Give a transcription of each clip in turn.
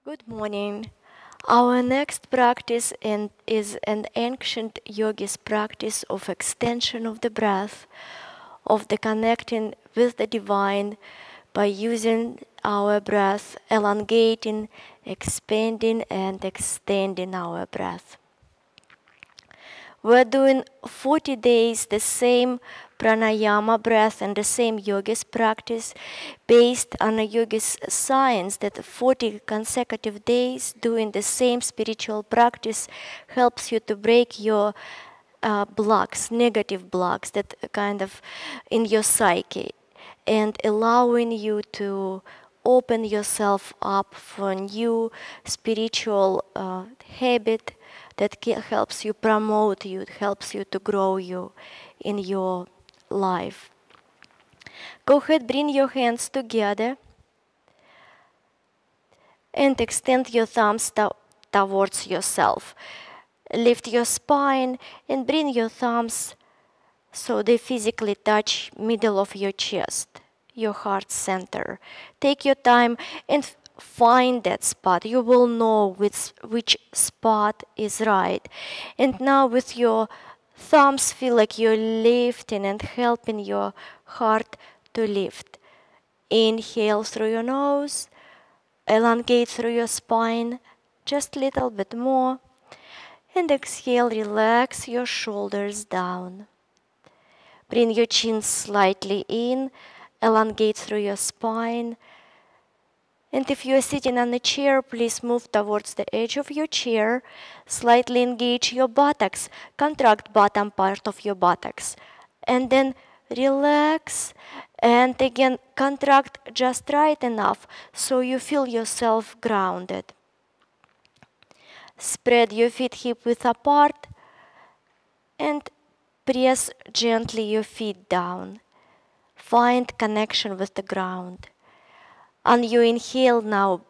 Good morning. Our next practice is an ancient yogis practice of extension of the breath, of the connecting with the divine by using our breath, elongating, expanding, and extending our breath. We're doing 40 days the same pranayama breath and the same yogis practice based on a yogis science that 40 consecutive days doing the same spiritual practice helps you to break your blocks, negative blocks that kind of in your psyche, and allowing you to open yourself up for a new spiritual habit that helps you promote you, helps you to grow you in your life. Go ahead, bring your hands together and extend your thumbs towards yourself. Lift your spine and bring your thumbs so they physically touch middle of your chest, your heart center. Take your time and find that spot. You will know which spot is right. And now with your thumbs, feel like you're lifting and helping your heart to lift. Inhale through your nose, elongate through your spine, just a little bit more. And exhale, relax your shoulders down. Bring your chin slightly in, elongate through your spine. And if you are sitting on a chair, please move towards the edge of your chair. Slightly engage your buttocks, contract bottom part of your buttocks. And then relax and again contract just right enough so you feel yourself grounded. Spread your feet hip width apart and press gently your feet down. Find connection with the ground. On your inhale now,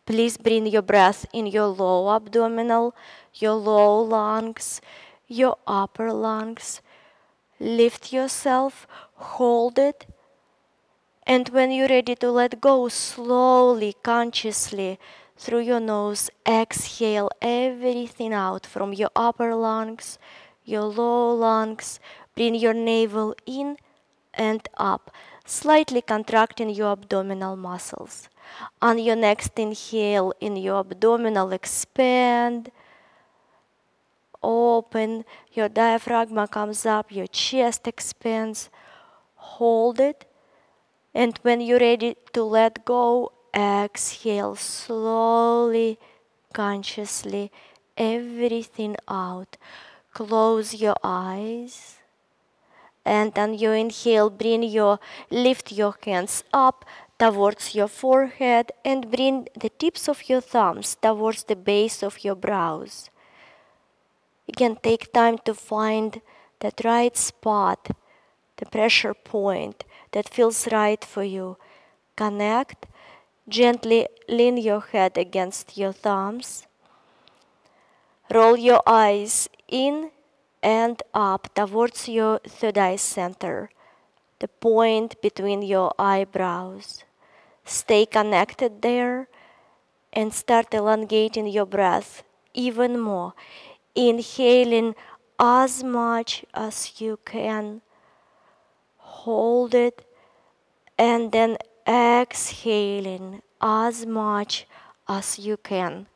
please bring your breath in your low abdominal, your low lungs, your upper lungs. Lift yourself, hold it, and when you're ready to let go, slowly, consciously, through your nose, exhale everything out from your upper lungs, your low lungs. Bring your navel in and up, slightly contracting your abdominal muscles. On your next inhale, in your abdominal, expand, open, your diaphragm comes up, your chest expands, hold it, and when you're ready to let go, exhale slowly, consciously, everything out. Close your eyes. And on your inhale, lift your hands up towards your forehead and bring the tips of your thumbs towards the base of your brows. Again, take time to find that right spot, the pressure point that feels right for you. Connect. Gently lean your head against your thumbs. Roll your eyes in and up towards your third eye center, the point between your eyebrows. Stay connected there and start elongating your breath even more. Inhaling as much as you can. Hold it and then exhaling as much as you can.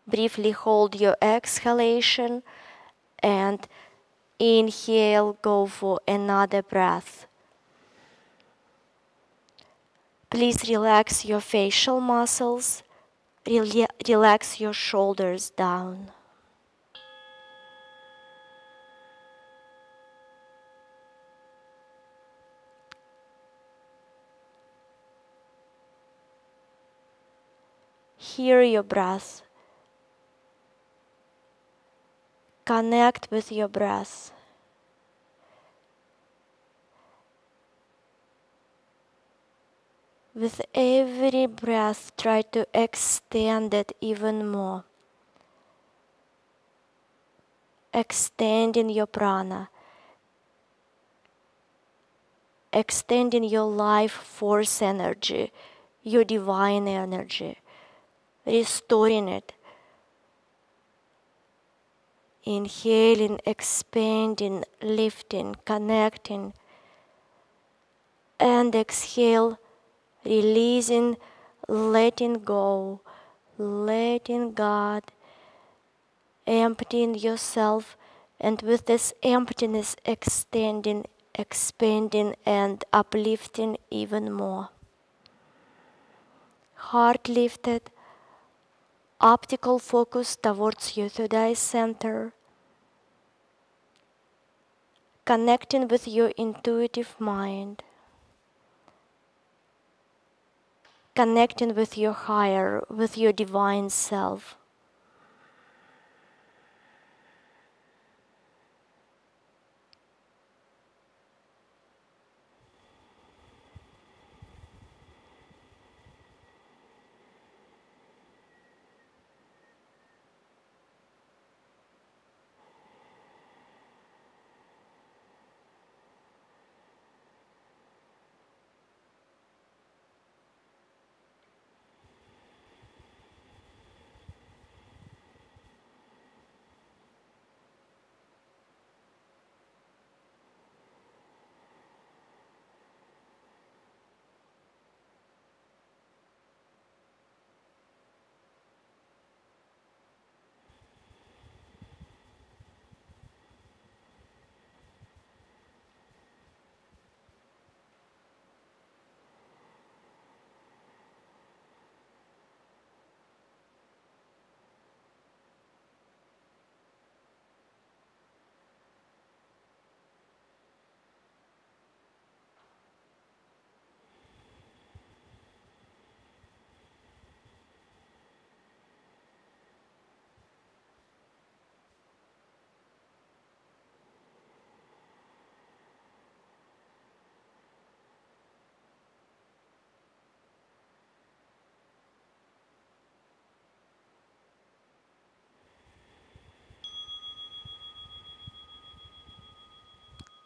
Briefly hold your exhalation and inhale, go for another breath. Please relax your facial muscles, relax your shoulders down. Hear your breath. Connect with your breath. With every breath, try to extend it even more. Extending your prana. Extending your life force energy, your divine energy. restoring it. Inhaling, expanding, lifting, connecting. And exhale, releasing, letting go, letting God, emptying yourself, and with this emptiness extending, expanding, and uplifting even more. Heart lifted, optical focus towards your third eye center, connecting with your intuitive mind, connecting with your higher, with your divine self.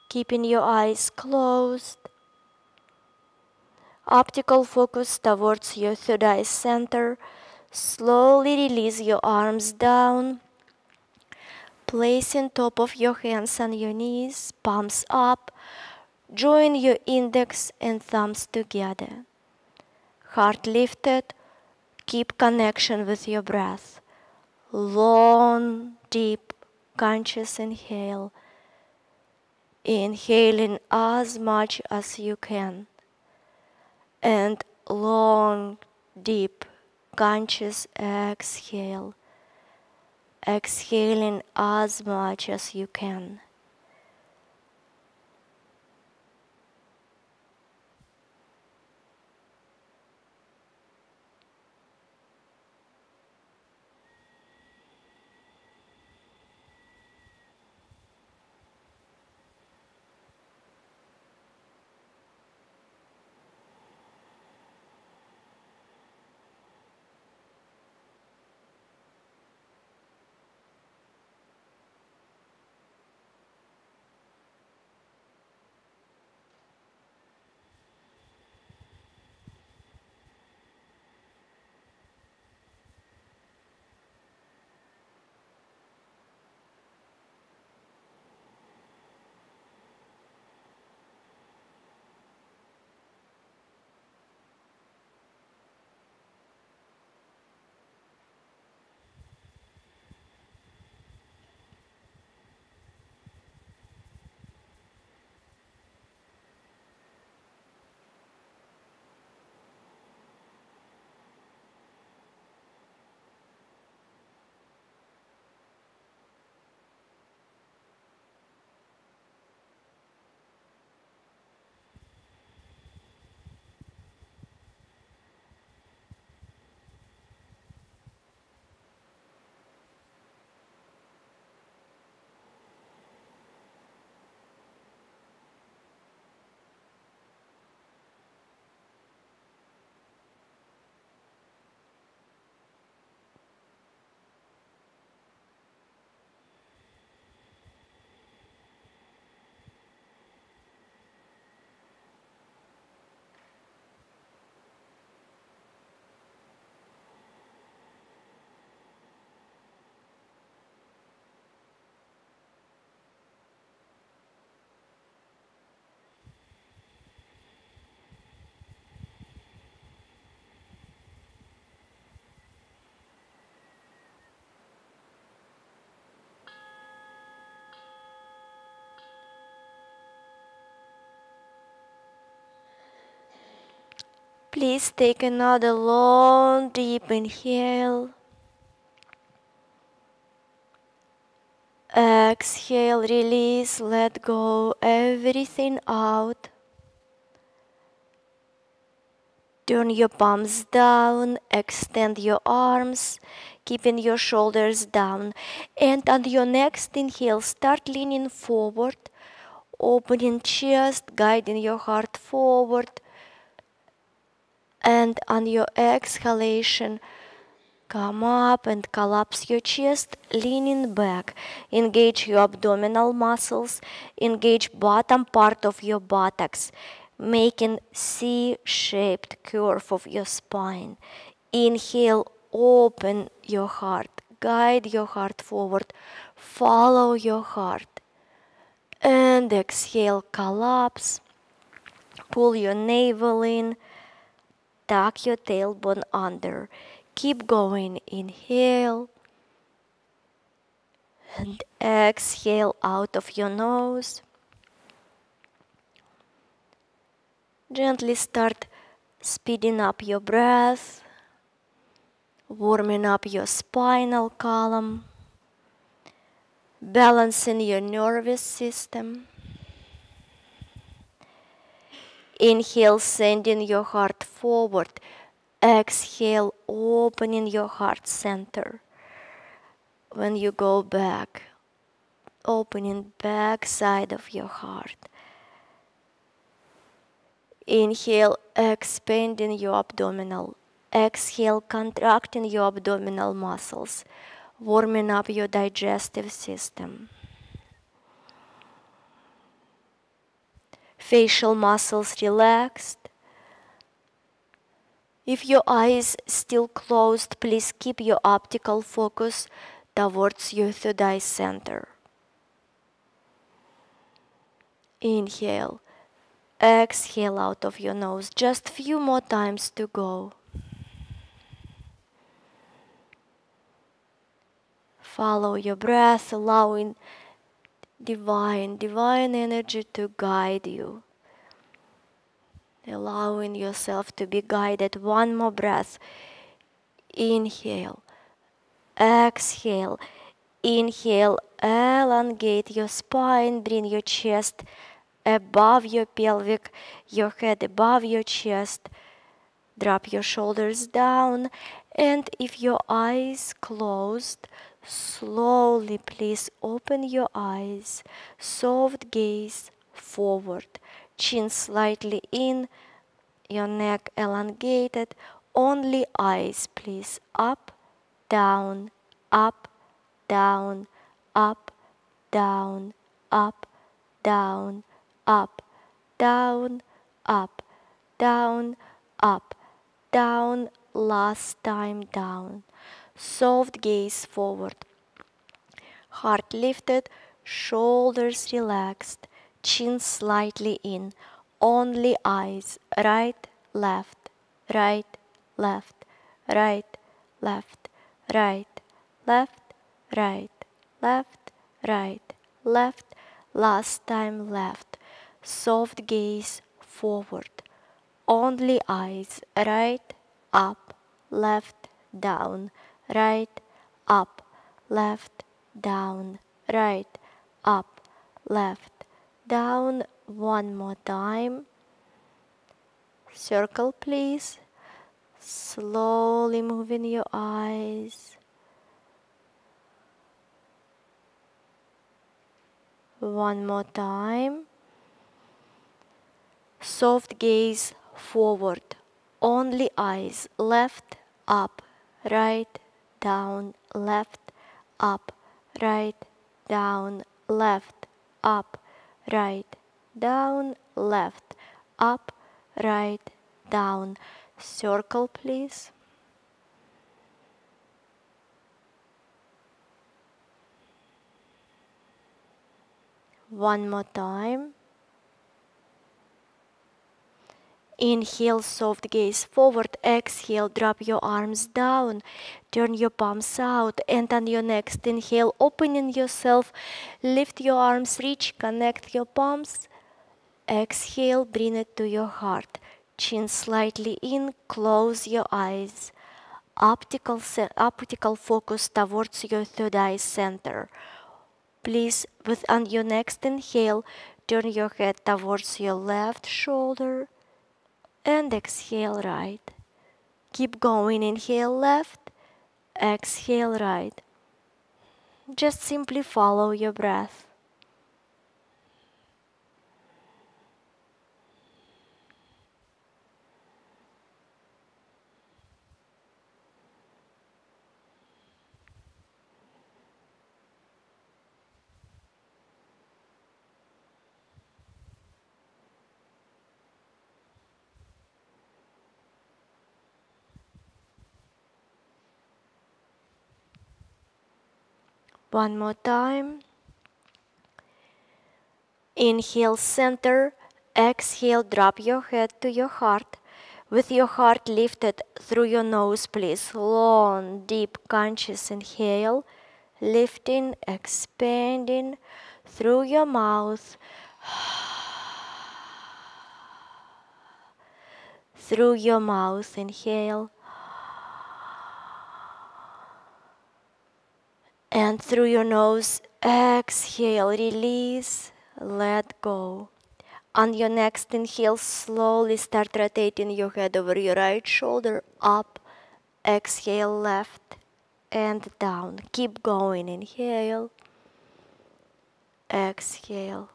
Keeping your eyes closed, optical focus towards your third eye center. Slowly release your arms down, placing top of your hands on your knees, palms up. Join your index and thumbs together. Heart lifted, keep connection with your breath. Long, deep, conscious inhale. Inhaling as much as you can. And long, deep, conscious exhale. Exhaling as much as you can. Please take another long, deep inhale. Exhale, release, let go everything out. Turn your palms down, extend your arms, keeping your shoulders down. And on your next inhale, start leaning forward, opening chest, guiding your heart forward. And on your exhalation, come up and collapse your chest, leaning back. Engage your abdominal muscles, engage bottom part of your buttocks, making C-shaped curve of your spine. Inhale, open your heart, guide your heart forward, follow your heart. And exhale, collapse, pull your navel in, tuck your tailbone under. Keep going, inhale, and exhale out of your nose. Gently start speeding up your breath, warming up your spinal column, balancing your nervous system. Inhale, sending your heart forward. Exhale, opening your heart center. When you go back, opening back side of your heart. Inhale, expanding your abdominal. Exhale, contracting your abdominal muscles, warming up your digestive system. Facial muscles relaxed. If your eyes still closed, please keep your optical focus towards your third eye center. Inhale. Exhale out of your nose. Just few more times to go. Follow your breath, allowing divine energy to guide you. Allowing yourself to be guided. One more breath. Inhale. Exhale. Inhale. Elongate your spine. Bring your chest above your pelvic, your head above your chest. Drop your shoulders down, and if your eyes closed, slowly please open your eyes. Soft gaze forward, chin slightly in, your neck elongated. Only eyes please. Up, down, up, down, up, down, up, down, up, down, up, down, up, down. Last time down. Soft gaze forward. Heart lifted, shoulders relaxed, chin slightly in. Only eyes. Right, left, right, left, right, left, right, left, right, left, right, left. Last time left. Soft gaze forward. Only eyes. Right, up, left, down, right, up, left, down, right, up, left, down. One more time. Circle, please. Slowly moving your eyes. One more time. Soft gaze forward. Only eyes. Left, up, right, down, left, up, right, down, left, up, right, down, left, up, right, down. Circle, please. One more time. Inhale, soft gaze forward. Exhale, drop your arms down. Turn your palms out. And on your next inhale, opening yourself, lift your arms, reach, connect your palms. Exhale, bring it to your heart. Chin slightly in, close your eyes. Optical focus towards your third eye center. Please, on your next inhale, turn your head towards your left shoulder and exhale right. Keep going, inhale left, exhale right. Just simply follow your breath. One more time. Inhale, center. Exhale, drop your head to your heart. With your heart lifted through your nose, please. Long, deep, conscious inhale. Lifting, expanding through your mouth. Through your mouth, inhale. And through your nose, exhale, release, let go. On your next inhale, slowly start rotating your head over your right shoulder, up, exhale, left, and down. Keep going, inhale, exhale.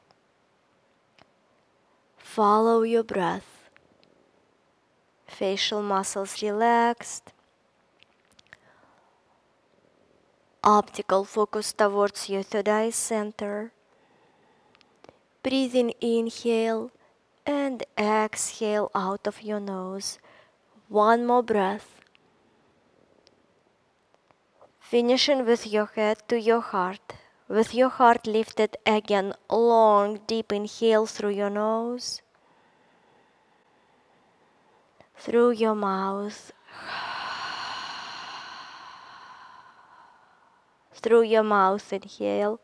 Follow your breath. Facial muscles relaxed. Optical focus towards your third eye center. Breathing, inhale and exhale out of your nose. One more breath. Finishing with your head to your heart. With your heart lifted again, long, deep inhale through your nose. Through your mouth. Through your mouth, inhale.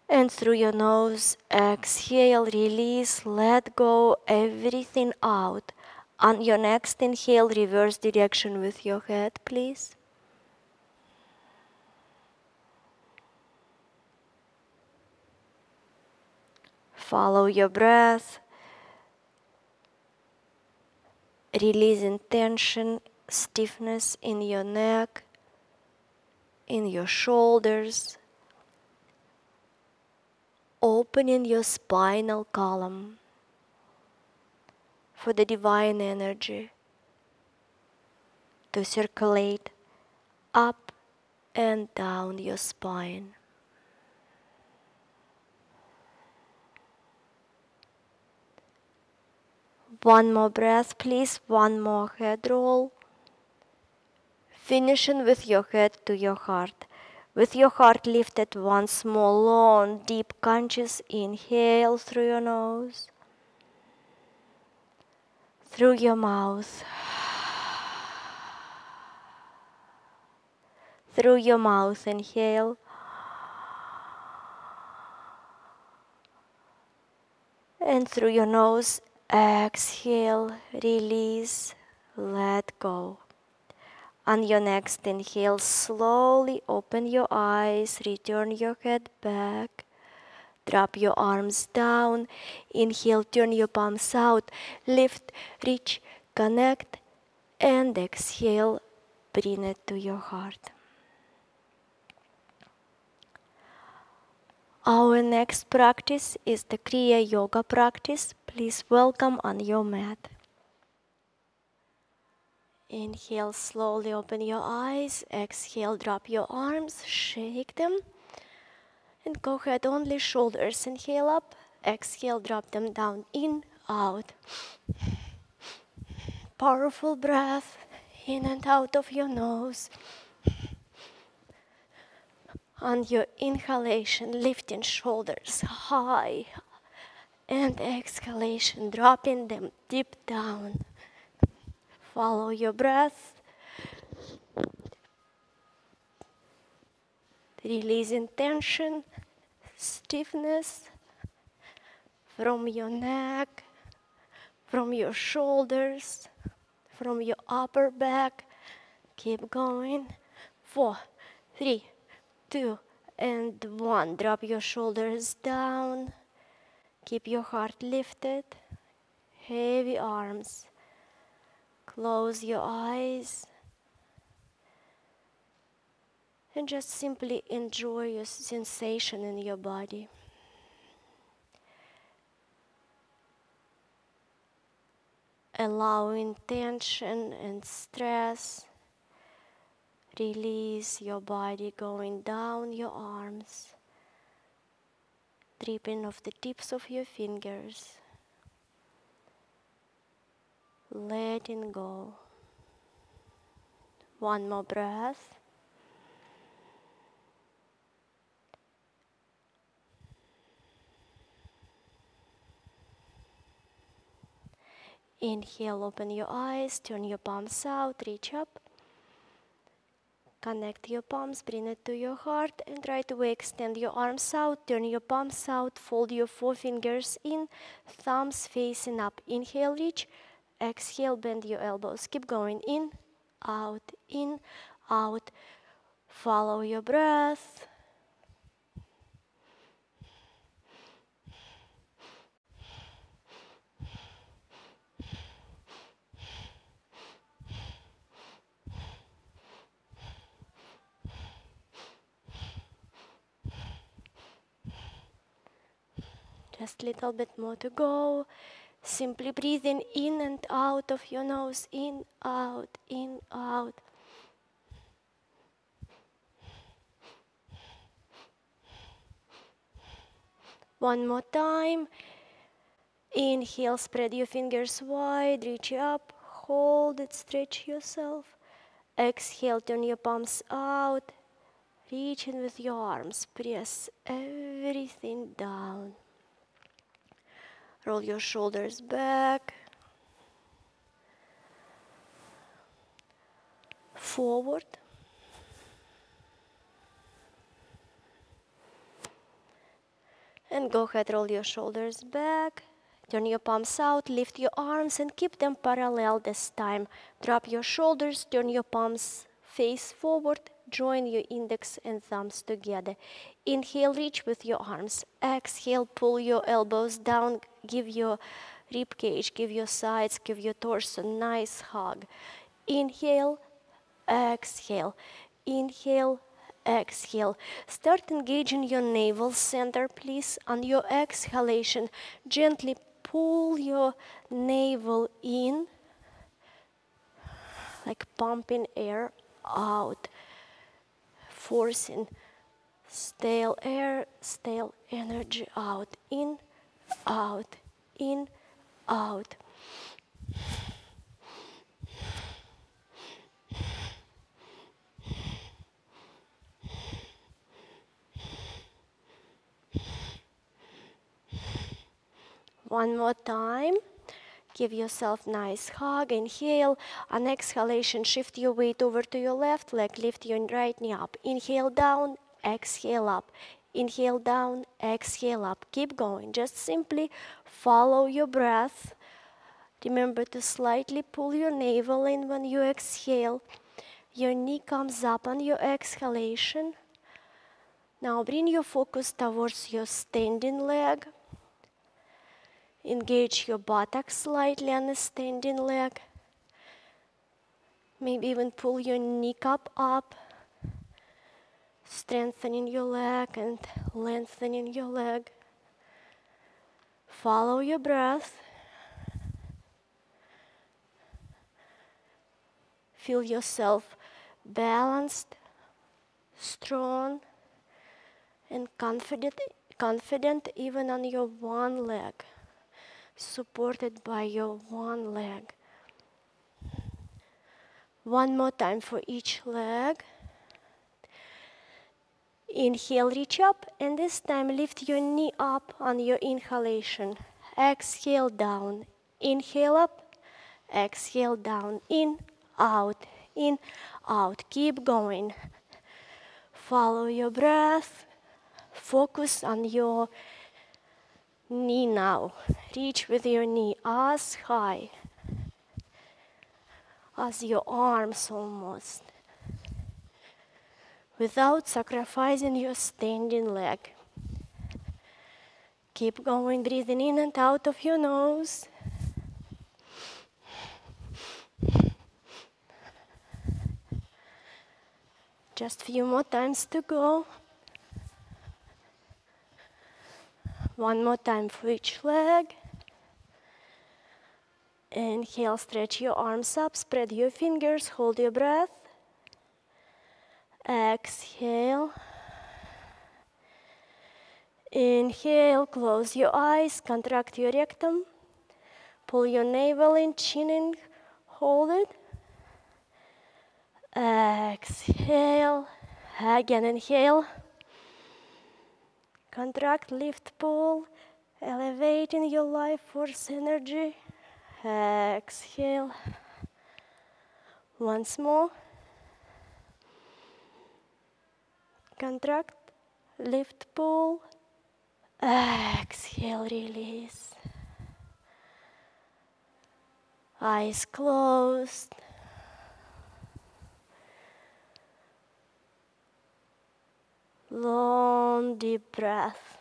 And through your nose, exhale, release, let go everything out. On your next inhale, reverse direction with your head, please. Follow your breath. Releasing tension, stiffness in your neck, in your shoulders. Opening your spinal column for the divine energy to circulate up and down your spine. One more breath, please. One more head roll. Finishing with your head to your heart. With your heart lifted once more, long, deep, conscious inhale through your nose. Through your mouth. Through your mouth, inhale. And through your nose, exhale, release, let go. On your next inhale, slowly open your eyes, return your head back. Drop your arms down. Inhale, turn your palms out. Lift, reach, connect. And exhale, bring it to your heart. Our next practice is the Kriya Yoga practice. Please welcome on your mat. Inhale, slowly open your eyes. Exhale, drop your arms, shake them. And go ahead, only shoulders. Inhale up, exhale, drop them down, in, out. Powerful breath, in and out of your nose. On your inhalation, lifting shoulders high. And exhalation, dropping them deep down. Follow your breath. Releasing tension, stiffness. from your neck, from your shoulders, from your upper back. Keep going. 4, 3, 2, and 1. Drop your shoulders down. Keep your heart lifted. Heavy arms. Close your eyes. And just simply enjoy your sensation in your body. Allowing tension and stress. Release your body, going down your arms. Dripping off the tips of your fingers. Letting go. One more breath. Inhale, open your eyes, turn your palms out, reach up. Connect your palms, bring it to your heart, and right away extend your arms out, turn your palms out, fold your forefingers in, thumbs facing up. Inhale, reach. Exhale, bend your elbows. Keep going. In, out, in, out. Follow your breath. Just a little bit more to go. Simply breathing in and out of your nose. In, out, in, out. One more time. Inhale, spread your fingers wide, reach up, hold it, stretch yourself. Exhale, turn your palms out, reach in with your arms, press everything down. Roll your shoulders back, forward. And go ahead, roll your shoulders back. Turn your palms out, lift your arms and keep them parallel this time. Drop your shoulders, turn your palms face forward, join your index and thumbs together. Inhale, reach with your arms. Exhale, pull your elbows down, give your rib cage, give your sides, give your torso a nice hug. Inhale, exhale, inhale, exhale. Start engaging your navel center, please. On your exhalation, gently pull your navel in, like pumping air out, forcing stale air, stale energy out. In, out, in, out. One more time. Give yourself a nice hug. Inhale. On exhalation, shift your weight over to your left leg. Lift your right knee up. Inhale down, exhale up. Inhale down, exhale up. Keep going. Just simply follow your breath. Remember to slightly pull your navel in when you exhale. Your knee comes up on your exhalation. Now bring your focus towards your standing leg. Engage your buttocks slightly on the standing leg. Maybe even pull your kneecap up, strengthening your leg and lengthening your leg. Follow your breath. Feel yourself balanced, strong, and confident even on your one leg. Supported by your one leg. One more time for each leg. Inhale, reach up, and this time lift your knee up on your inhalation. Exhale down. Inhale up. Exhale down. In, out, in, out. Keep going. Follow your breath. Focus on your Knee now. Reach with your knee as high as your arms almost, without sacrificing your standing leg. Keep going, breathing in and out of your nose. Just few more times to go. One more time for each leg. Inhale, stretch your arms up, spread your fingers, hold your breath. Exhale. Inhale, close your eyes, contract your rectum. Pull your navel in, chin in, hold it. Exhale. Again, inhale. Contract, lift, pull. Elevating your life force energy. Exhale. Once more. Contract, lift, pull. Exhale, release. Eyes closed. Long, deep breath.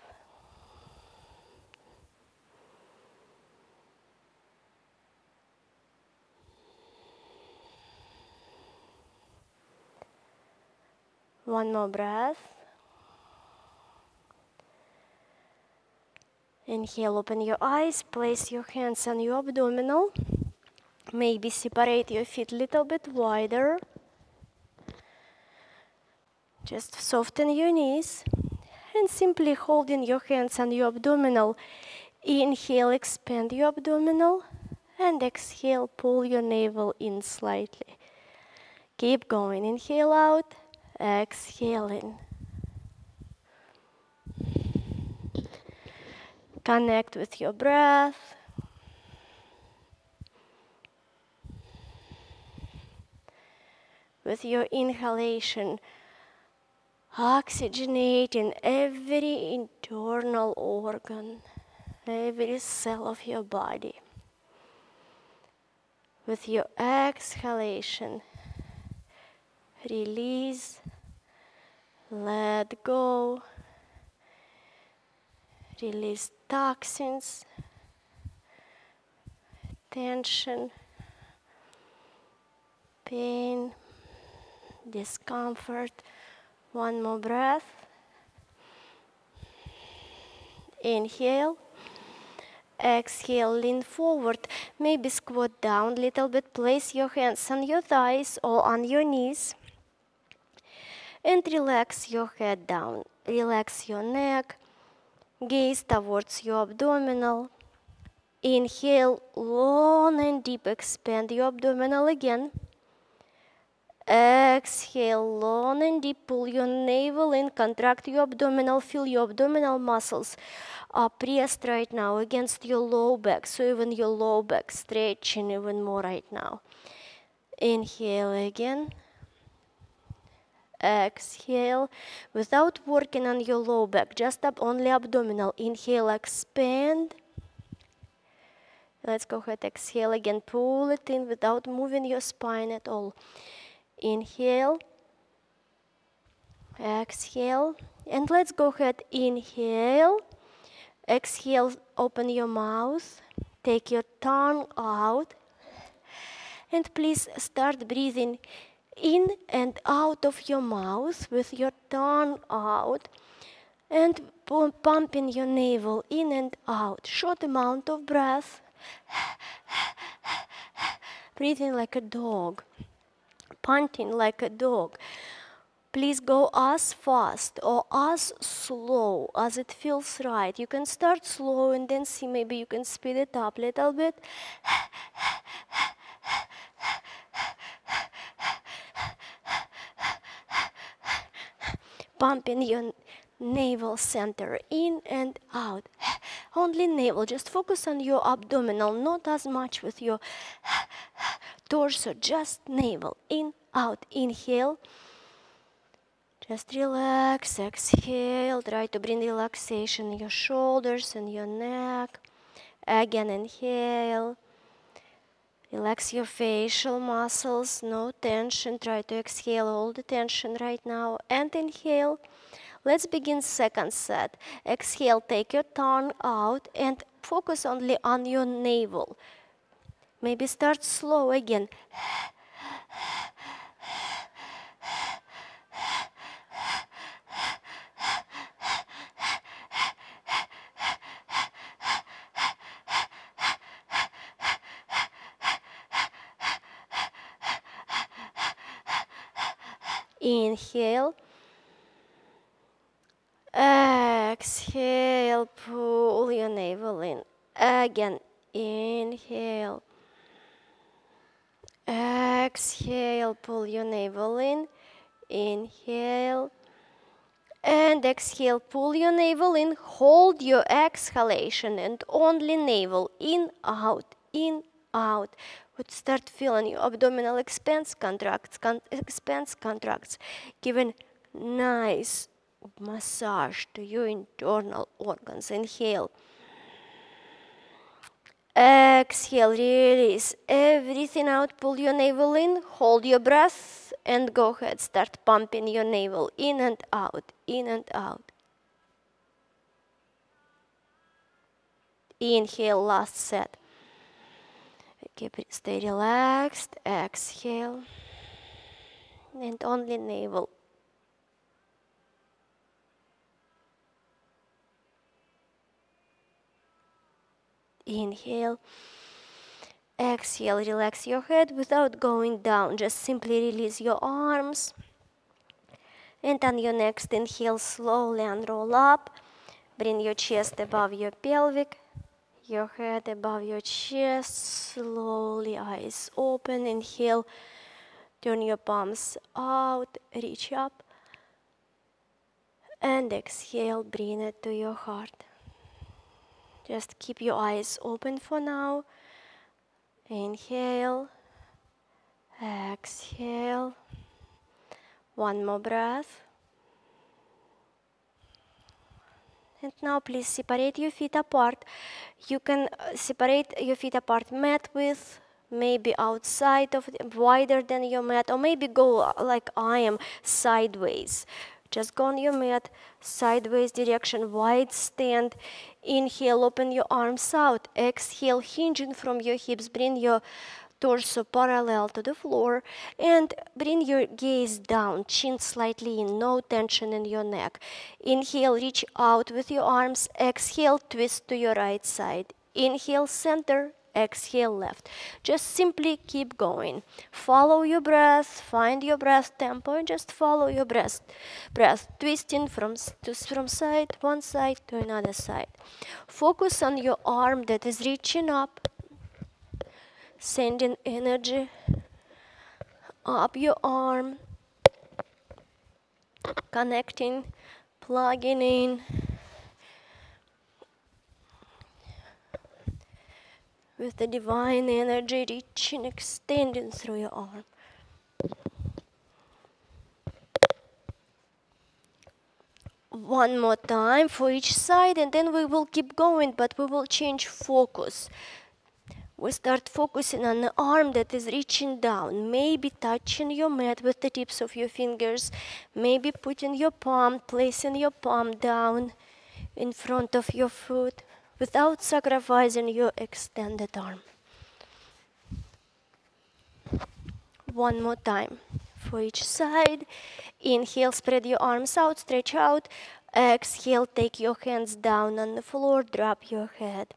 One more breath. Inhale, open your eyes, place your hands on your abdominal. Maybe separate your feet a little bit wider. Just soften your knees and simply holding your hands on your abdominal. Inhale, expand your abdominal, and exhale, pull your navel in slightly. Keep going. Inhale out, exhale in. Connect with your breath. With your inhalation, oxygenating every internal organ, every cell of your body. With your exhalation, release, let go, release toxins, tension, pain, discomfort. One more breath. Inhale. Exhale, lean forward. Maybe squat down a little bit. Place your hands on your thighs or on your knees. And relax your head down. Relax your neck. Gaze towards your abdominal. Inhale, long and deep. Expand your abdominal again. Exhale, long and deep. Pull your navel in. Contract your abdominal. Feel your abdominal muscles are pressed right now against your low back. So even your low back stretching even more right now. Inhale again. Exhale. Without working on your low back, just up only abdominal. Inhale, expand. Let's go ahead. Exhale again. Pull it in without moving your spine at all. Inhale, exhale, and let's go ahead. Inhale, exhale, open your mouth, take your tongue out, and please start breathing in and out of your mouth with your tongue out, and pumping your navel in and out. Short amount of breath, breathing like a dog. Panting like a dog. Please go as fast or as slow as it feels right. You can start slow and then see maybe you can speed it up a little bit. Pumping your navel center in and out. Only navel. Just focus on your abdominal, not as much with your torso, just navel. In, out. Inhale. Just relax, exhale, try to bring relaxation in your shoulders and your neck. Again, inhale. Relax your facial muscles, no tension. Try to exhale all the tension right now. And inhale. Let's begin second set. Exhale, take your tongue out and focus only on your navel. Maybe start slow again. Inhale. Exhale, pull your navel in. Again, inhale. Exhale, pull your navel in. Inhale. And exhale, pull your navel in. Hold your exhalation and only navel in, out, in, out. Would start feeling your abdominal expands, contracts, expands, contracts. Giving nice massage to your internal organs. Inhale. Exhale, release everything out, pull your navel in, hold your breath, and go ahead, start pumping your navel in and out, in and out. Inhale, last set. Stay relaxed, exhale, and only navel. Inhale. Exhale, relax your head without going down. Just simply release your arms. And on your next inhale, slowly unroll up. Bring your chest above your pelvic. Your head above your chest. Slowly, eyes open. Inhale. Turn your palms out. Reach up. And exhale, bring it to your heart. Just keep your eyes open for now. Inhale. Exhale. One more breath. And now please separate your feet apart. You can separate your feet apart mat width, maybe outside of wider than your mat, or maybe go like I am, sideways. Just go on your mat, sideways direction, wide stand. Inhale, open your arms out. Exhale, hinging from your hips, bring your torso parallel to the floor, and bring your gaze down, chin slightly in, no tension in your neck. Inhale, reach out with your arms. Exhale, twist to your right side. Inhale, center. Exhale, left. Just simply keep going. Follow your breath, find your breath tempo, and just follow your breath. Twisting from side, one side to another side. Focus on your arm that is reaching up, sending energy up your arm, connecting, plugging in with the divine energy, reaching, extending through your arm. One more time for each side, and then we will keep going, but we will change focus. We start focusing on the arm that is reaching down, maybe touching your mat with the tips of your fingers, maybe putting your palm, placing your palm down in front of your foot without sacrificing your extended arm. One more time for each side. Inhale, spread your arms out, stretch out. Exhale, take your hands down on the floor, drop your head.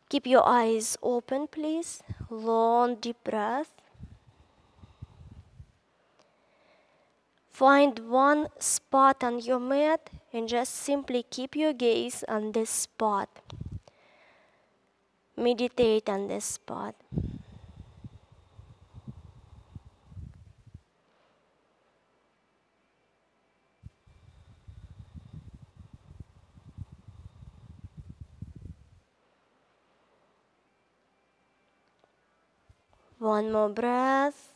Keep your eyes open, please. Long, deep breath. Find one spot on your mat and just simply keep your gaze on this spot. Meditate on this spot. One more breath.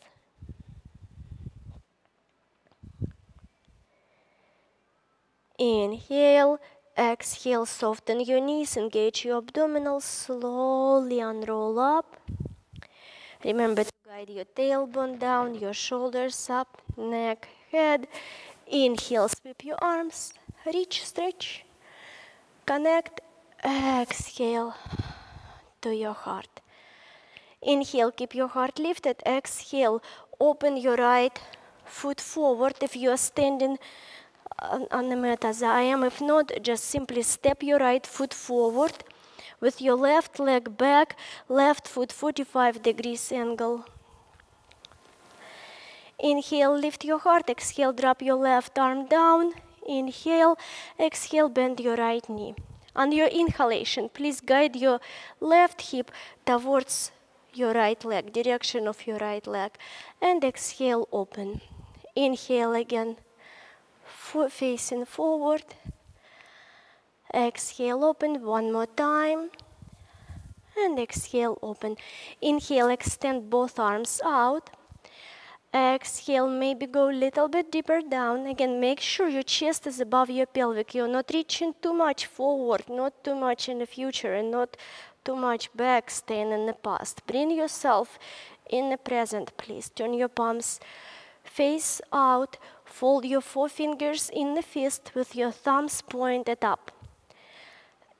Inhale, exhale, soften your knees, engage your abdominals, slowly unroll up. Remember to guide your tailbone down, your shoulders up, neck, head. Inhale, sweep your arms, reach, stretch, connect, exhale to your heart. Inhale, keep your heart lifted, exhale, open your right foot forward if you are standing on the mat as I am. If not, just simply step your right foot forward with your left leg back, left foot 45 degrees angle. Inhale, lift your heart. Exhale, drop your left arm down. Inhale, exhale, bend your right knee. On your inhalation, please guide your left hip towards your right leg, direction of your right leg. And exhale, open. Inhale again, foot facing forward. Exhale, open one more time. And exhale, open. Inhale, extend both arms out. Exhale, maybe go a little bit deeper down. Again, make sure your chest is above your pelvic. You're not reaching too much forward, not too much in the future, and not too much back, staying in the past. Bring yourself in the present, please. Turn your palms face out. Fold your forefingers in the fist with your thumbs pointed up.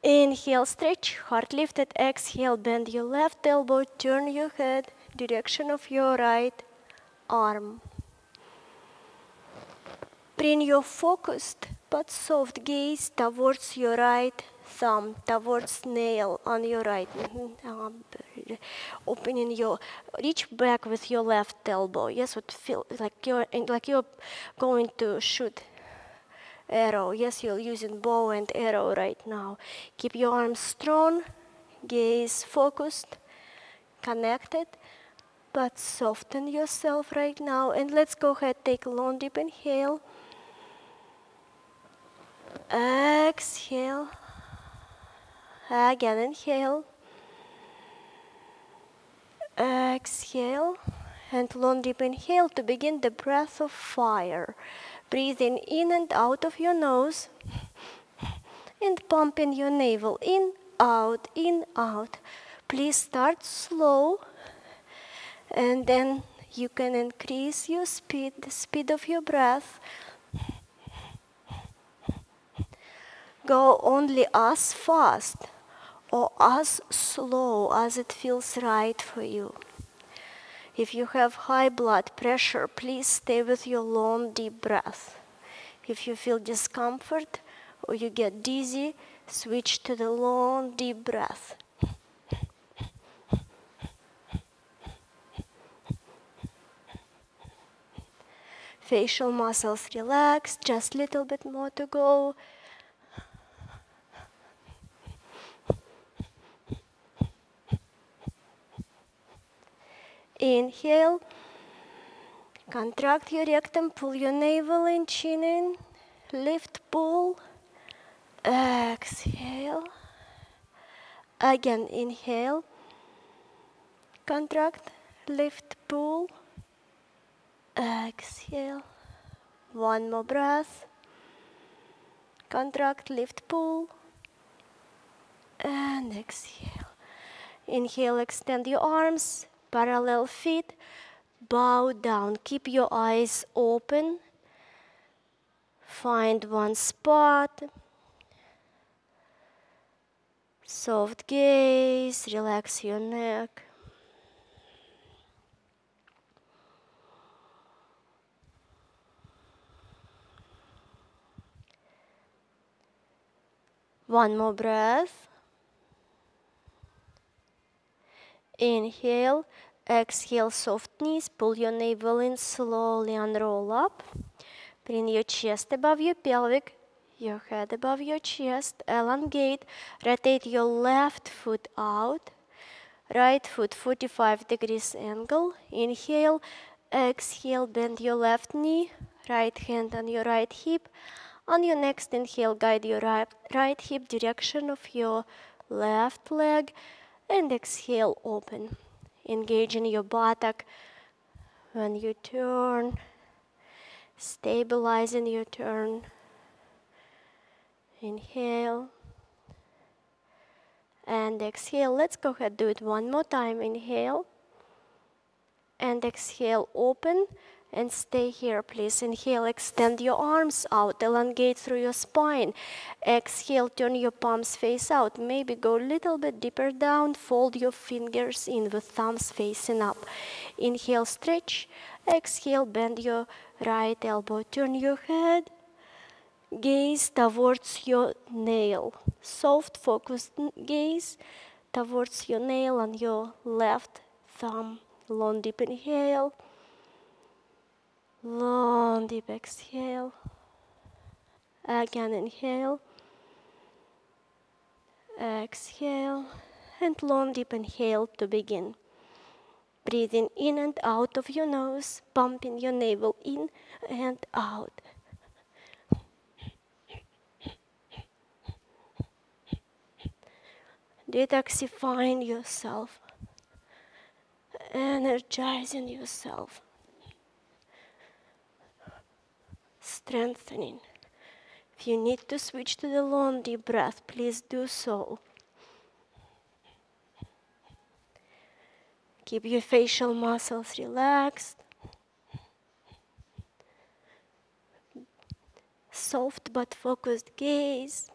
Inhale, stretch, heart lifted. Exhale, bend your left elbow, turn your head, direction of your right arm. Bring your focused but soft gaze towards your right thumb, towards nail on your right. Opening your, reach back with your left elbow. Yes, would feel like you're going to shoot arrow. Yes, you're using bow and arrow right now. Keep your arms strong, gaze focused, connected, but soften yourself right now. And let's go ahead, take a long deep inhale. Exhale. Again, inhale. Exhale. And long deep inhale to begin the breath of fire. Breathing in and out of your nose. And pumping your navel in, out, in, out. Please start slow. And then you can increase your speed, the speed of your breath. Go only as fast or as slow as it feels right for you. If you have high blood pressure, please stay with your long, deep breath. If you feel discomfort or you get dizzy, switch to the long, deep breath. Facial muscles relax, just a little bit more to go. Inhale, contract your rectum, pull your navel in, chin in, lift, pull, exhale. Again, inhale, contract, lift, pull, exhale. One more breath, contract, lift, pull, and exhale. Inhale, extend your arms. Parallel feet, bow down. Keep your eyes open. Find one spot. Soft gaze, relax your neck. One more breath. Inhale, exhale, soft knees, pull your navel in, slowly unroll up. Bring your chest above your pelvic, your head above your chest, elongate, rotate your left foot out, right foot 45 degrees angle. Inhale, exhale, bend your left knee, right hand on your right hip. On your next inhale, guide your right hip direction of your left leg. And exhale, open. Engaging your buttock when you turn. Stabilizing your turn. Inhale. And exhale. Let's go ahead, do it one more time. Inhale. And exhale, open. And stay here, please. Inhale, extend your arms out, elongate through your spine. Exhale, turn your palms face out. Maybe go a little bit deeper down. Fold your fingers in with thumbs facing up. Inhale, stretch. Exhale, bend your right elbow. Turn your head. Gaze towards your nail. Soft, focused gaze towards your nail on your left thumb. Long, deep inhale. Long, deep exhale. Again, inhale. Exhale. And long, deep inhale to begin. Breathing in and out of your nose, pumping your navel in and out. Detoxifying yourself. Energizing yourself. Strengthening. If you need to switch to the long deep breath, please do so. Keep your facial muscles relaxed. Soft but focused gaze.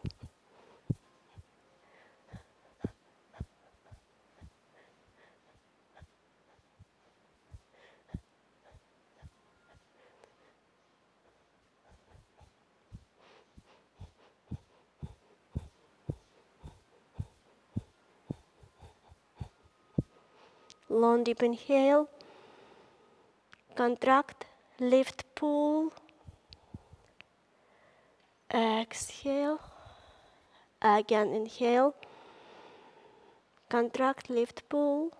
Long deep inhale. Contract, lift, pull. Exhale. Again, inhale. Contract, lift, pull.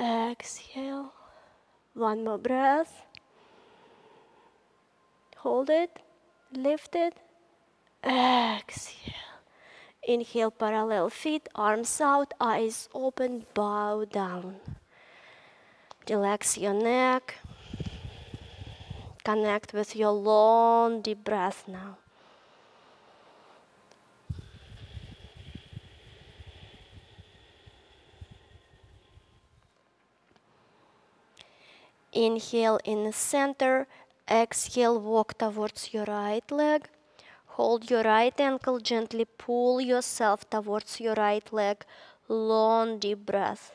Exhale. One more breath. Hold it. Lift it. Exhale. Inhale, parallel feet, arms out, eyes open, bow down. Relax your neck. Connect with your long, deep breath now. Inhale in the center. Exhale, walk towards your right leg. Hold your right ankle, gently pull yourself towards your right leg. Long, deep breath.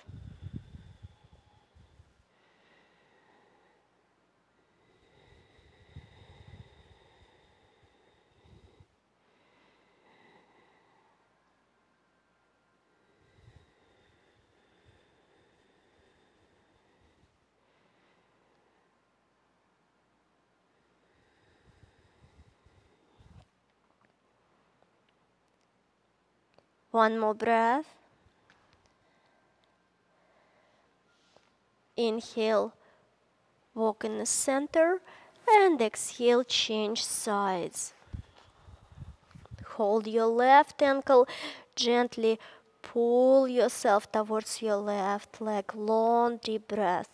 One more breath. Inhale, walk in the center, and exhale, change sides. Hold your left ankle, gently pull yourself towards your left leg. Long, deep breath.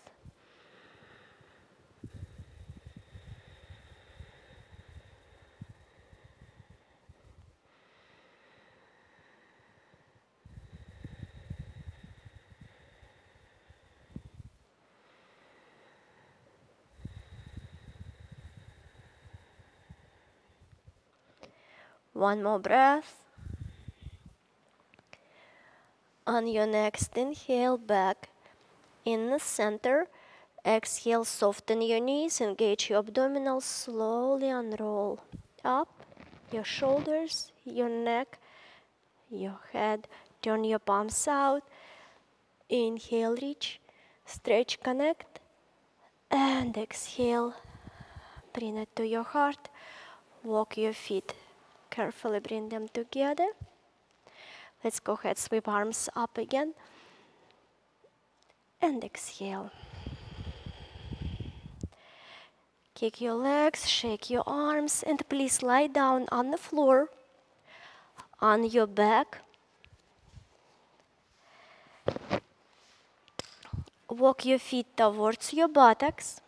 One more breath. On your next inhale, back in the center. Exhale, soften your knees, engage your abdominals, slowly unroll up your shoulders, your neck, your head. Turn your palms out. Inhale, reach, stretch, connect, and exhale, bring it to your heart. Walk your feet. Carefully bring them together. Let's go ahead, sweep arms up again. And exhale. Kick your legs, shake your arms, and please lie down on the floor, on your back. Walk your feet towards your buttocks.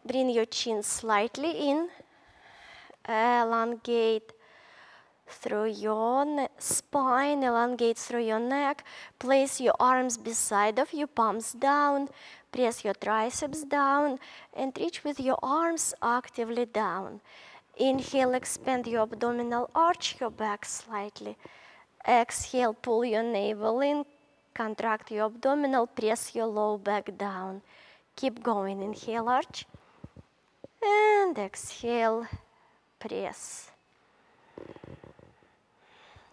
Bring your chin slightly in. Elongate through your spine, elongate through your neck. Place your arms beside of you, palms down. Press your triceps down and reach with your arms actively down. Inhale, expand your abdominal arch, your back slightly. Exhale, pull your navel in, contract your abdominal, press your low back down. Keep going. Inhale, arch. And exhale, press.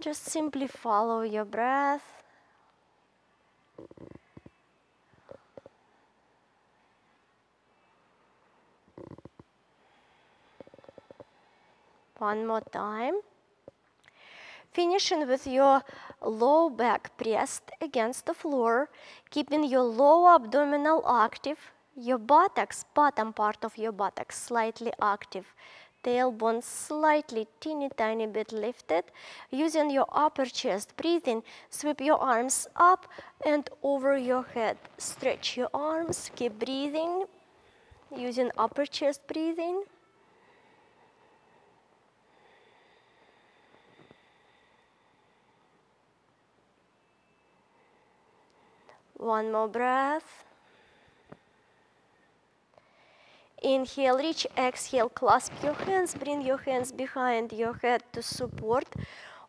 Just simply follow your breath. One more time. Finishing with your low back pressed against the floor, keeping your low abdominal active, your buttocks, bottom part of your buttocks slightly active, tailbone slightly teeny tiny bit lifted. Using your upper chest breathing, sweep your arms up and over your head. Stretch your arms, keep breathing, using upper chest breathing. One more breath. Inhale, reach, exhale, clasp your hands, bring your hands behind your head to support.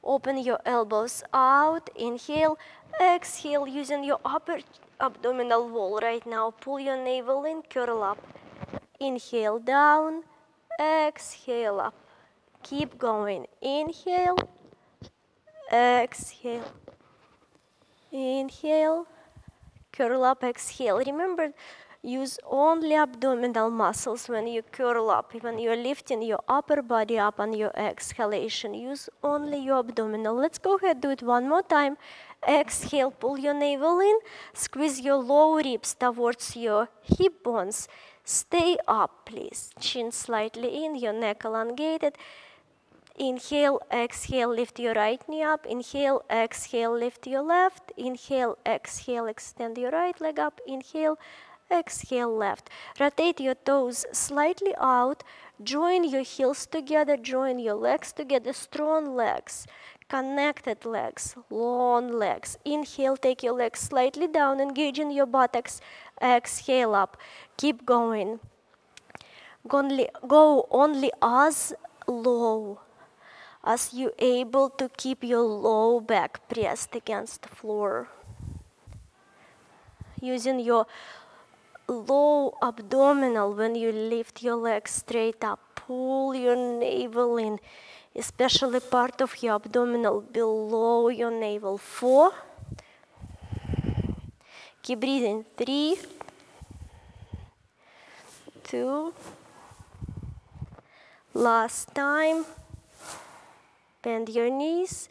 Open your elbows out. Inhale, exhale, using your upper abdominal wall right now. Pull your navel in, curl up. Inhale, down, exhale, up. Keep going. Inhale, exhale, inhale, curl up, exhale. Remember, use only abdominal muscles when you curl up. When you're lifting your upper body up on your exhalation, use only your abdominal. Let's go ahead, do it one more time. Exhale, pull your navel in, squeeze your low ribs towards your hip bones. Stay up, please. Chin slightly in, your neck elongated. Inhale, exhale, lift your right knee up. Inhale, exhale, lift your left. Inhale, exhale, extend your right leg up. Inhale, exhale, left. Rotate your toes slightly out. Join your heels together. Join your legs together. Strong legs, connected legs, long legs. Inhale, take your legs slightly down, engaging your buttocks. Exhale up. Keep going. Go only as low as you're able to keep your low back pressed against the floor. Using your low abdominal when you lift your legs straight up. Pull your navel in, especially part of your abdominal below your navel. 4. Keep breathing. 3, 2. Last time. Bend your knees,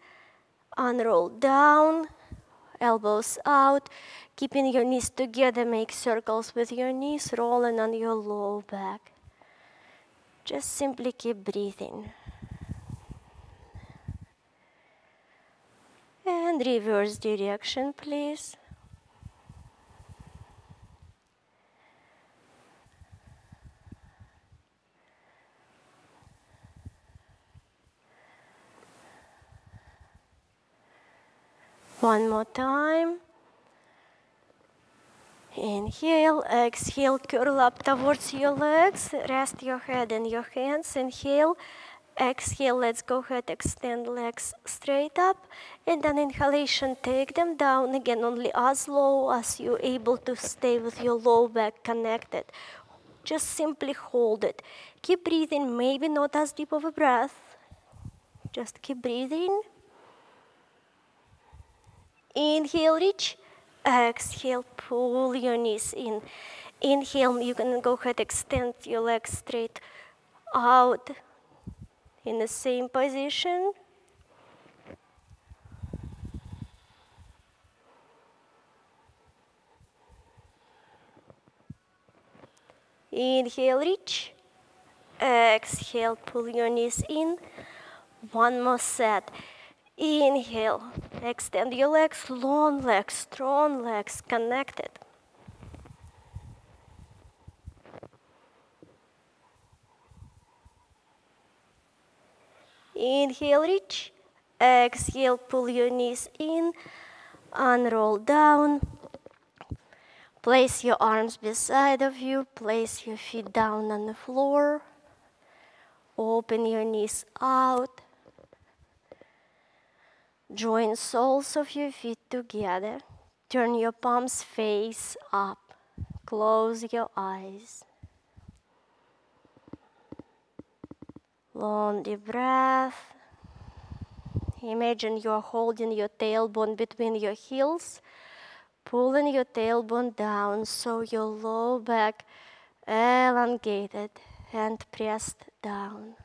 unroll down, elbows out, keeping your knees together. Make circles with your knees, rolling on your low back. Just simply keep breathing. And reverse direction, please. One more time. Inhale, exhale, curl up towards your legs. Rest your head in your hands. Inhale, exhale, let's go ahead, extend legs straight up. And then inhalation, take them down again, only as low as you're able to stay with your low back connected. Just simply hold it. Keep breathing, maybe not as deep of a breath. Just keep breathing. Inhale, reach. Exhale, pull your knees in. Inhale, you can go ahead, extend your legs straight out in the same position. Inhale, reach. Exhale, pull your knees in. One more set. Inhale, extend your legs, long legs, strong legs, connected. Inhale, reach. Exhale, pull your knees in and roll down. Place your arms beside of you. Place your feet down on the floor. Open your knees out. Join soles of your feet together. Turn your palms face up. Close your eyes. Long deep breath. Imagine you're holding your tailbone between your heels, pulling your tailbone down so your low back elongated and pressed down.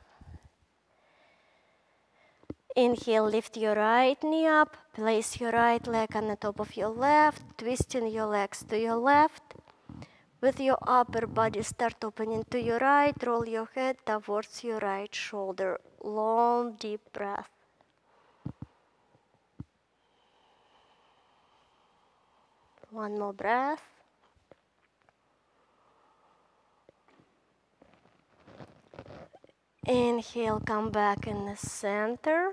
Inhale, lift your right knee up, place your right leg on the top of your left, twisting your legs to your left. With your upper body, start opening to your right, roll your head towards your right shoulder. Long, deep breath. One more breath. Inhale, come back in the center.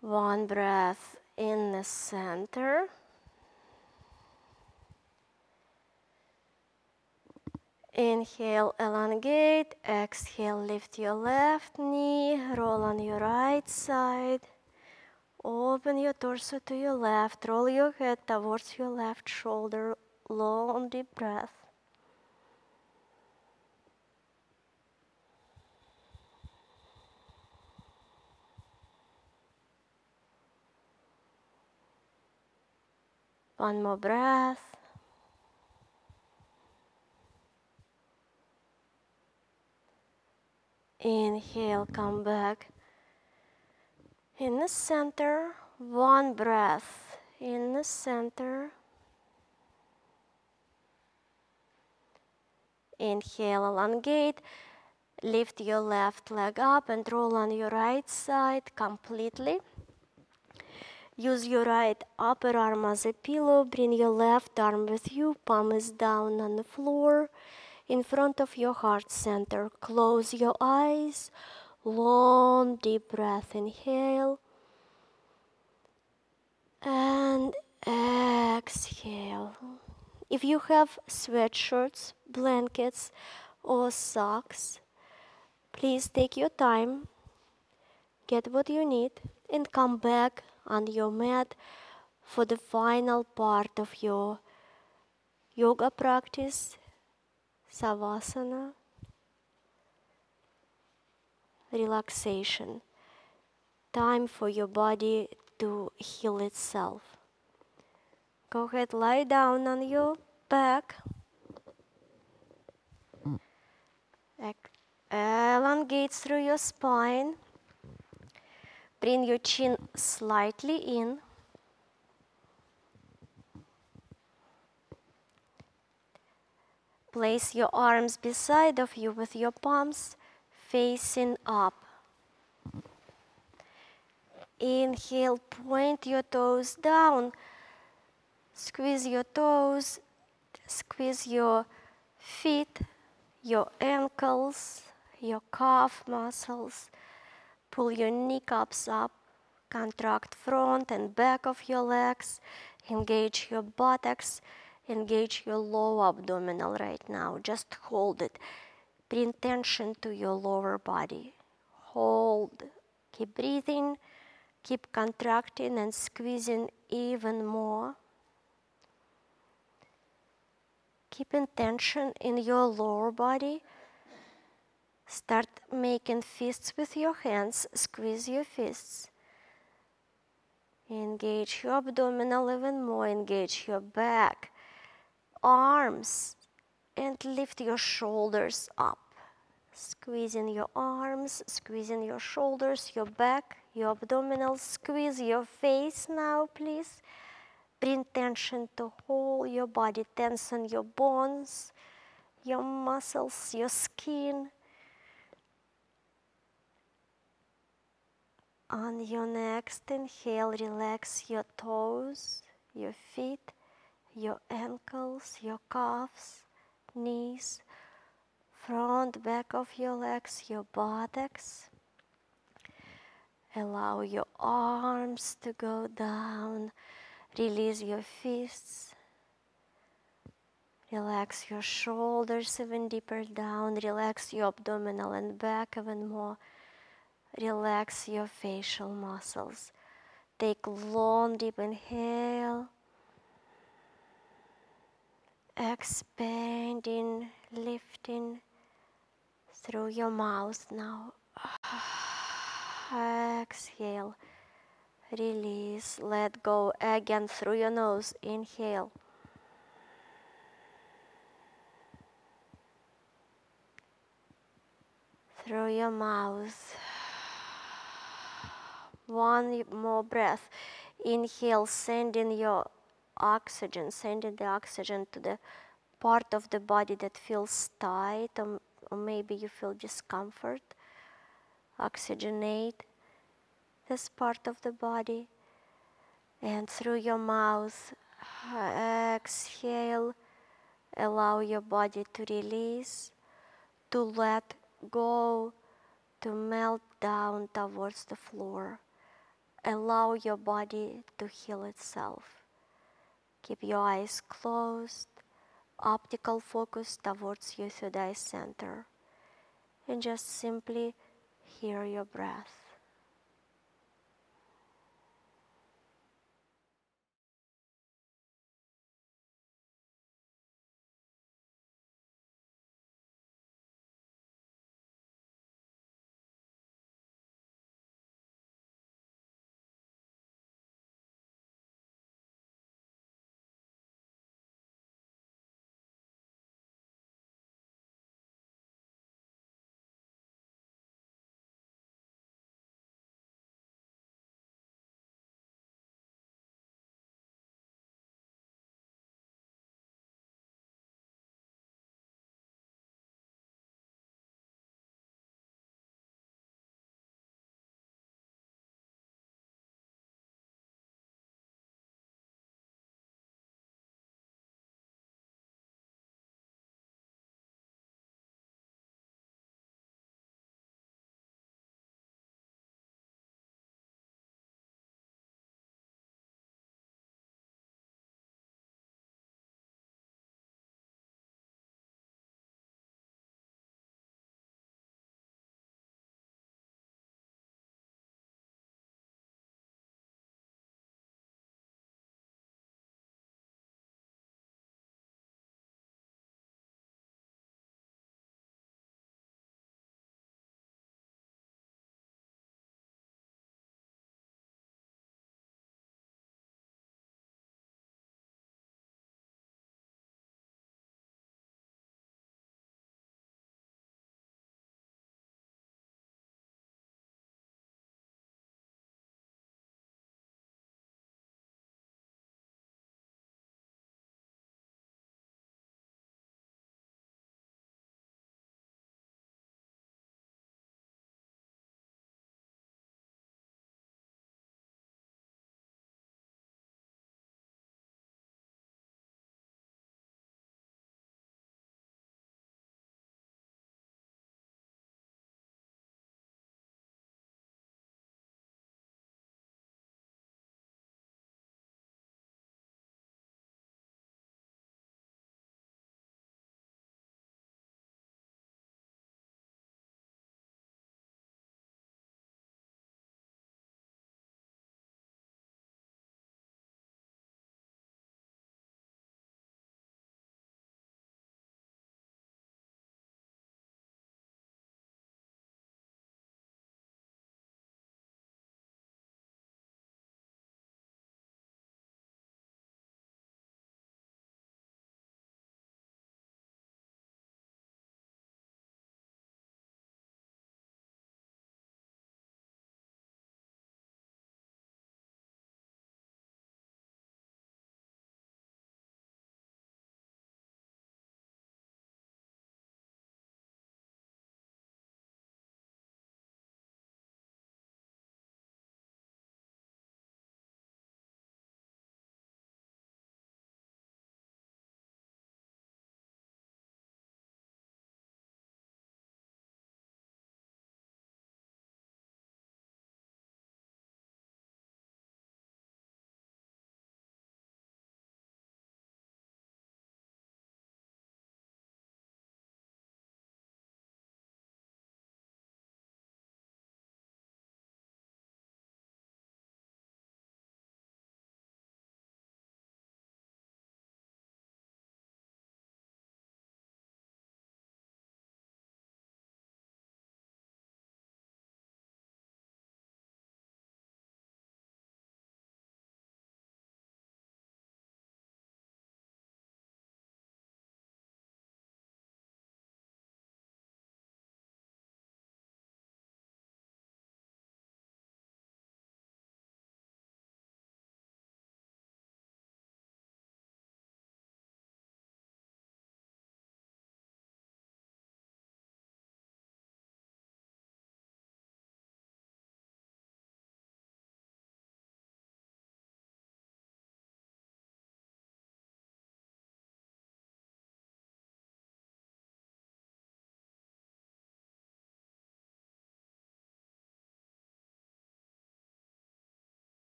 One breath in the center. Inhale, elongate. Exhale, lift your left knee. Roll on your right side. Open your torso to your left. Roll your head towards your left shoulder. Long, deep breath. One more breath. Inhale, come back in the center. One breath in the center. Inhale, elongate. Lift your left leg up and roll on your right side completely. Use your right upper arm as a pillow. Bring your left arm with you. Palm is down on the floor in front of your heart center. Close your eyes. Long, deep breath. Inhale. And exhale. If you have sweatshirts, blankets, or socks, please take your time, get what you need, and come back on your mat for the final part of your yoga practice, savasana, relaxation. Time for your body to heal itself. Go ahead, lie down on your back. Elongate through your spine. Bring your chin slightly in. Place your arms beside of you with your palms facing up. Inhale, point your toes down. Squeeze your toes, squeeze your feet, your ankles, your calf muscles. Pull your kneecaps up, contract front and back of your legs, engage your buttocks, engage your low abdominal right now. Just hold it. Bring tension to your lower body. Hold. Keep breathing, keep contracting and squeezing even more. Keeping tension in your lower body. Start making fists with your hands. Squeeze your fists. Engage your abdominal even more. Engage your back, arms, and lift your shoulders up. Squeezing your arms, squeezing your shoulders, your back, your abdominal. Squeeze your face now, please. Bring tension to whole your body. Tension your bones, your muscles, your skin. On your next inhale, relax your toes, your feet, your ankles, your calves, knees, front, back of your legs, your buttocks. Allow your arms to go down. Release your fists. Relax your shoulders even deeper down. Relax your abdominal and back even more. Relax your facial muscles. Take long, deep inhale. Expanding, lifting through your mouth now. Exhale. Release. Let go again through your nose. Inhale. Through your mouth. One more breath. Inhale, sending the oxygen to the part of the body that feels tight, or maybe you feel discomfort. Oxygenate this part of the body. And through your mouth, exhale. Allow your body to release, to let go, to melt down towards the floor. Allow your body to heal itself. Keep your eyes closed, optical focus towards your third eye center, and just simply hear your breath.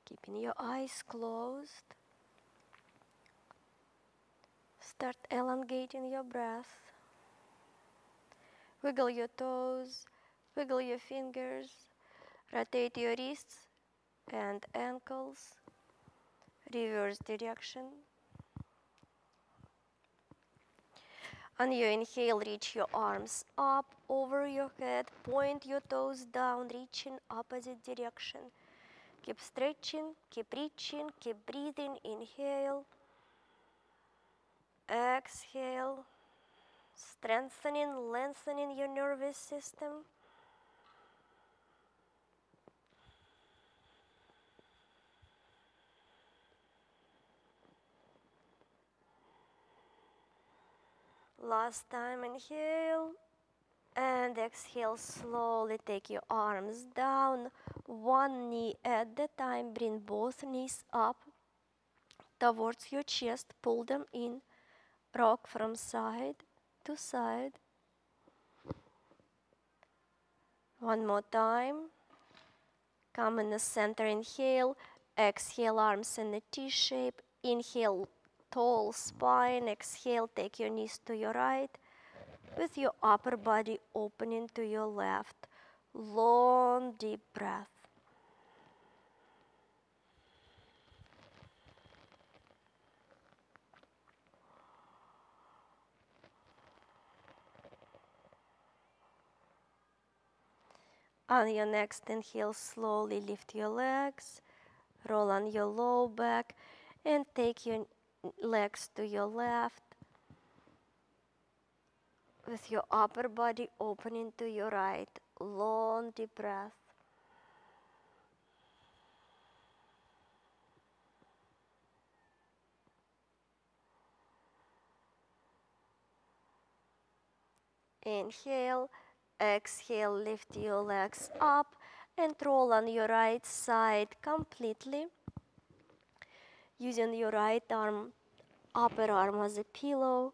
Keeping your eyes closed. Start elongating your breath. Wiggle your toes, wiggle your fingers, rotate your wrists and ankles. Reverse direction. On your inhale, reach your arms up over your head. Point your toes down, reaching opposite direction. Keep stretching, keep reaching, keep breathing. Inhale. Exhale. Strengthening, lengthening your nervous system. Last time, inhale. And exhale, slowly take your arms down, one knee at a time. Bring both knees up towards your chest, pull them in, rock from side to side. One more time. Come in the center, inhale, exhale, arms in a T shape. Inhale, tall spine, exhale, take your knees to your right, with your upper body opening to your left. Long, deep breath. On your next inhale, slowly lift your legs, roll on your low back, and take your legs to your left, with your upper body opening to your right. Long, deep breath. Inhale, exhale, lift your legs up and roll on your right side completely. Using your right arm, upper arm as a pillow.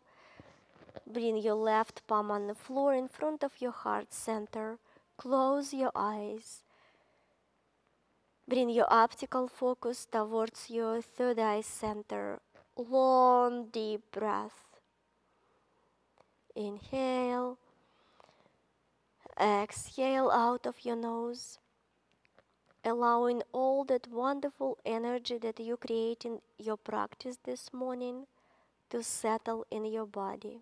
Bring your left palm on the floor in front of your heart center. Close your eyes. Bring your optical focus towards your third eye center. Long, deep breath. Inhale. Exhale out of your nose, allowing all that wonderful energy that you create in your practice this morning to settle in your body.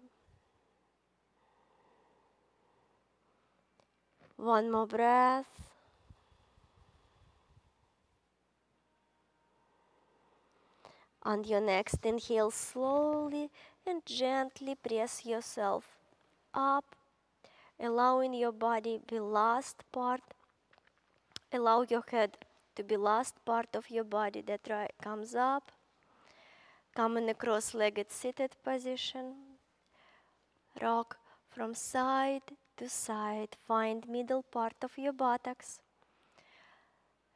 One more breath. On your next inhale, slowly and gently press yourself up, allowing your body be last part. Allow your head to be last part of your body that comes up. Come in a cross-legged seated position. Rock from side to side. Find middle part of your buttocks.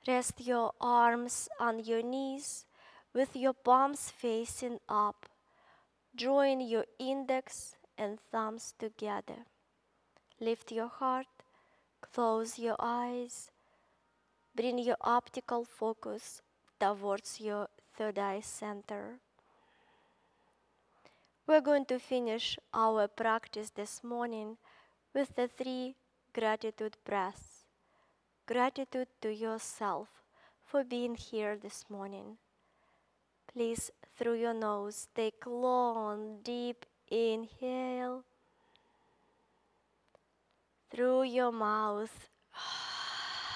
Rest your arms on your knees with your palms facing up. Join your index and thumbs together. Lift your heart. Close your eyes. Bring your optical focus towards your third eye center. We're going to finish our practice this morning with the 3 gratitude breaths. Gratitude to yourself for being here this morning. Please, through your nose, take long, deep inhale. Through your mouth,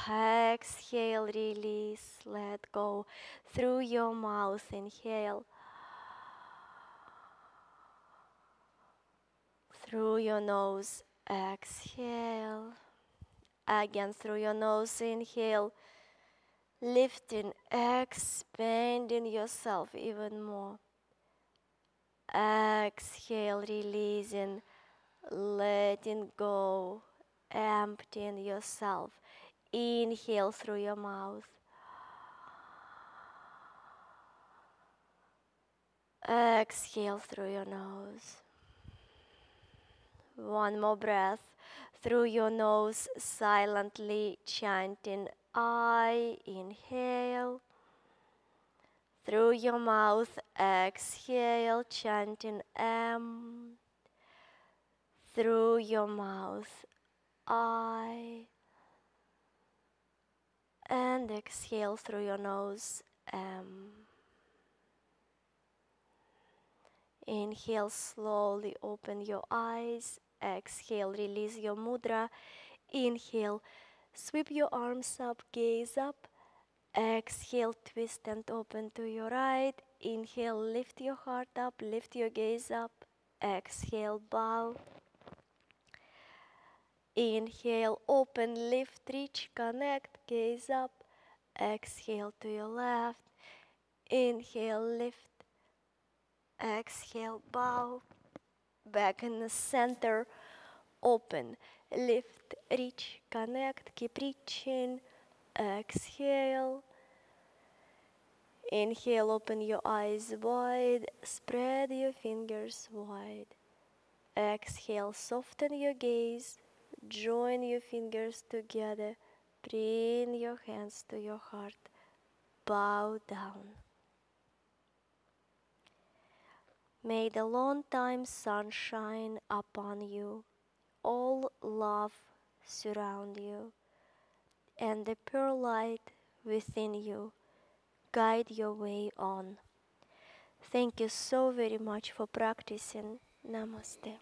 exhale, release, let go. Through your mouth, inhale. Through your nose, exhale. Again, through your nose, inhale. Lifting, expanding yourself even more. Exhale, releasing, letting go, emptying yourself. Inhale through your mouth. Exhale through your nose. One more breath through your nose, silently chanting I. Inhale. Through your mouth, exhale, chanting M. Through your mouth, I. And exhale through your nose, M. Inhale, slowly open your eyes. Exhale, release your mudra. Inhale, sweep your arms up, gaze up. Exhale, twist and open to your right. Inhale, lift your heart up, lift your gaze up. Exhale, bow. Inhale, open, lift, reach, connect, gaze up. Exhale to your left. Inhale, lift. Exhale, bow. Back in the center. Open, lift, reach, connect, keep reaching. Exhale. Inhale, open your eyes wide, spread your fingers wide. Exhale, soften your gaze, join your fingers together, bring your hands to your heart, bow down. May the long time sun shine upon you, all love surround you, and the pure light within you guide your way on. Thank you so very much for practicing. Namaste.